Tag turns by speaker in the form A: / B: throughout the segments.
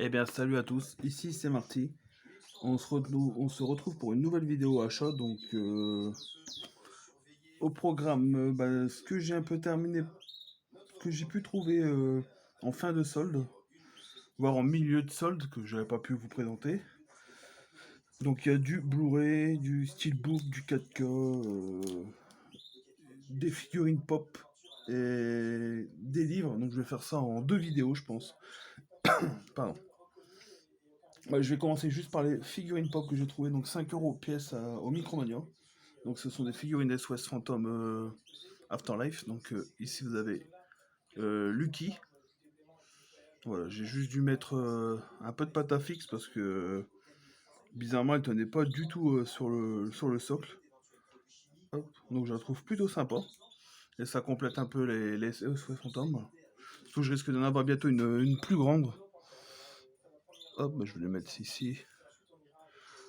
A: Eh bien, salut à tous, ici c'est Marty. On se retrouve pour une nouvelle vidéo achat. Donc, au programme, ce que j'ai un peu terminé, ce que j'ai pu trouver en fin de solde, voire en milieu de solde, que j'avais pas pu vous présenter. Donc, il y a du Blu-ray, du Steelbook, du 4K, des figurines pop et des livres. Donc, je vais faire ça en deux vidéos, je pense. Pardon. Je vais commencer juste par les figurines pop que j'ai trouvées, donc 5 euros pièce au Micromania. Donc ce sont des figurines SOS Phantom Afterlife. Donc ici vous avez Lucky. Voilà, j'ai juste dû mettre un peu de pâte à fixe parce que bizarrement elle tenait pas du tout sur le socle. Hop, donc je la trouve plutôt sympa. Et ça complète un peu les SOS Phantom. Surtout je risque d'en avoir bientôt une plus grande. Hop, je vais les mettre ici.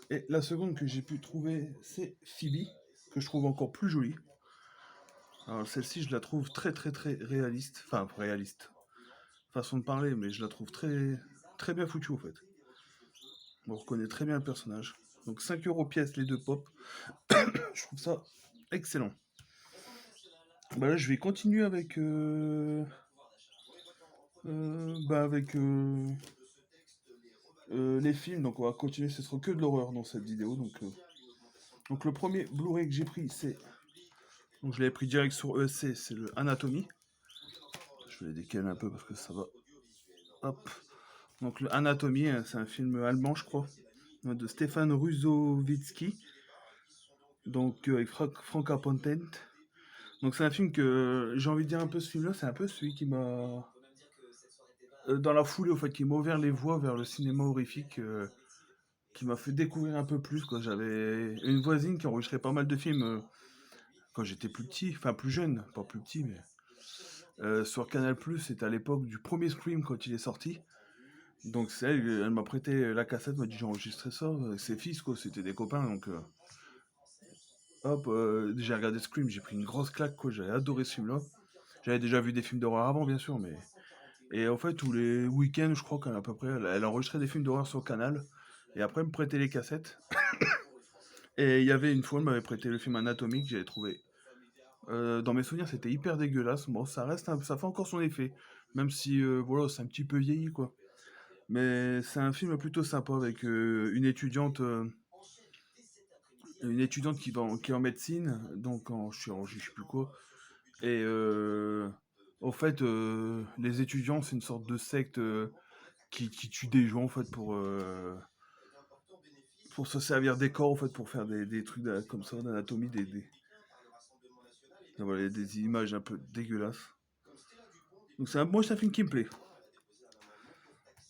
A: Et la seconde que j'ai pu trouver, c'est Phoebe, que je trouve encore plus jolie. Alors celle-ci, je la trouve très très très réaliste. Enfin, réaliste. Façon de parler, mais je la trouve très très bien foutue en fait. On reconnaît très bien le personnage. Donc 5 euros pièce les deux pop. Je trouve ça excellent. Là, je vais continuer avec les films. Donc on va continuer, ce sera que de l'horreur dans cette vidéo. Donc le premier Blu-ray que j'ai pris, c'est... Donc je l'avais pris direct sur ESC, c'est le Anatomy. Je vais les décaler un peu parce que ça va. Hop. Donc le Anatomy, c'est un film allemand, je crois, de Stéphane Ruzowitzki. Donc avec Franka Pontent. Donc c'est un film que j'ai envie de dire un peu ce film-là, c'est un peu celui qui m'a dans la foulée au fait, qui m'a ouvert les voies vers le cinéma horrifique, qui m'a fait découvrir un peu plus quoi. J'avais une voisine qui enregistrait pas mal de films quand j'étais plus petit, enfin plus jeune, pas plus petit, mais sur Canal+, c'était à l'époque du premier Scream quand il est sorti. Donc c'est elle m'a prêté la cassette, m'a dit j'ai enregistré ça avec ses fils quoi, c'était des copains donc hop, j'ai regardé Scream, j'ai pris une grosse claque quoi, j'avais adoré ce film-là. J'avais déjà vu des films d'horreur avant bien sûr, mais et en fait tous les week-ends je crois qu'à peu près elle enregistrait des films d'horreur sur Canal et après elle me prêtait les cassettes. Et il y avait une fois elle m'avait prêté le film Anatomy que j'avais trouvé. Dans mes souvenirs c'était hyper dégueulasse. Bon ça reste ça fait encore son effet, même si voilà c'est un petit peu vieilli quoi. Mais c'est un film plutôt sympa avec une étudiante qui est en médecine, donc en chirurgie, je sais plus quoi. Et au fait, les étudiants, c'est une sorte de secte qui tue des gens en fait pour se servir des corps en fait pour faire des trucs comme ça d'anatomie, voilà, des images un peu dégueulasses. Donc moi c'est un film qui me plaît.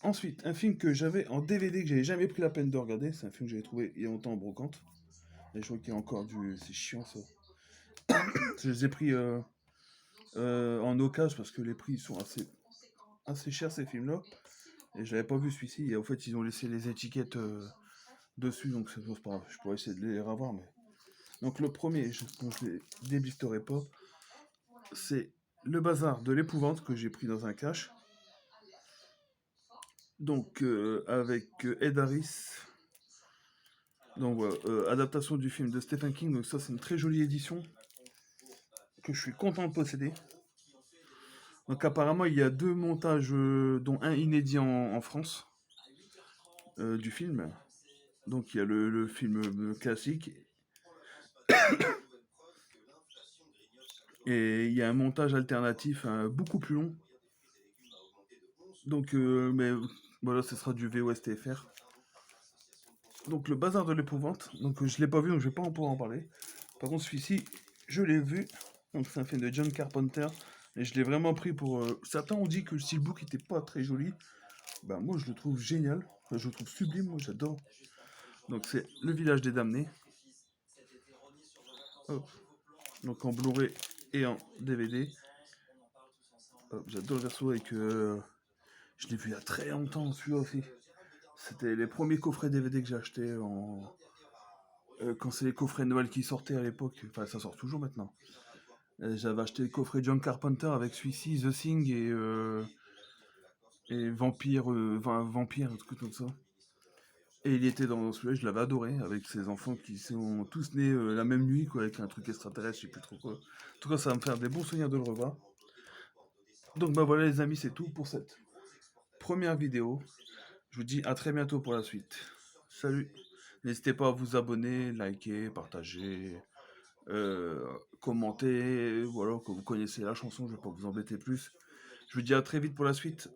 A: Ensuite, un film que j'avais en DVD que j'avais jamais pris la peine de regarder, c'est un film que j'avais trouvé il y a longtemps en brocante. Et je vois qu'il y a encore du. C'est chiant ça. Je les ai pris en occasion parce que les prix sont assez chers ces films-là. Et j'avais pas vu celui-ci. Et en fait, ils ont laissé les étiquettes dessus, donc c'est pas grave. Je pourrais essayer de les revoir. Mais... Donc le premier, dont je les déblisterai pas, c'est Le Bazar de l'épouvante que j'ai pris dans un cache. Donc avec Ed Harris. Donc voilà, adaptation du film de Stephen King. Donc ça, c'est une très jolie édition que je suis content de posséder. Donc apparemment, il y a deux montages, dont un inédit en France, du film. Donc il y a le film classique, et il y a un montage alternatif beaucoup plus long. Donc, mais voilà, ce sera du VOSTFR. Donc le Bazar de l'épouvante, donc je l'ai pas vu, donc je vais pas en pouvoir en parler. Par contre, celui-ci, je l'ai vu. Donc c'est un film de John Carpenter. Et je l'ai vraiment pris pour... Certains ont dit que le steelbook était pas très joli. Ben moi je le trouve génial. Enfin, je le trouve sublime, moi j'adore. Donc c'est Le Village des Damnés. Hop. Donc en Blu-ray et en DVD. Hop, j'adore le verso avec... je l'ai vu il y a très longtemps celui-là aussi. C'était les premiers coffrets DVD que j'ai achetés quand c'est les coffrets Noël qui sortaient à l'époque. Enfin ça sort toujours maintenant. J'avais acheté le coffret John Carpenter avec celui-ci, The Thing et Vampire, Vampire, un truc comme ça. Et il était dans celui-là, je l'avais adoré, avec ses enfants qui sont tous nés la même nuit, quoi, avec un truc extraterrestre, je sais plus trop quoi. En tout cas, ça va me faire des bons souvenirs de le revoir. Donc bah voilà les amis, c'est tout pour cette première vidéo. Je vous dis à très bientôt pour la suite. Salut. N'hésitez pas à vous abonner, liker, partager, commenter. Voilà, que vous connaissez la chanson, je vais pas vous embêter plus. Je vous dis à très vite pour la suite.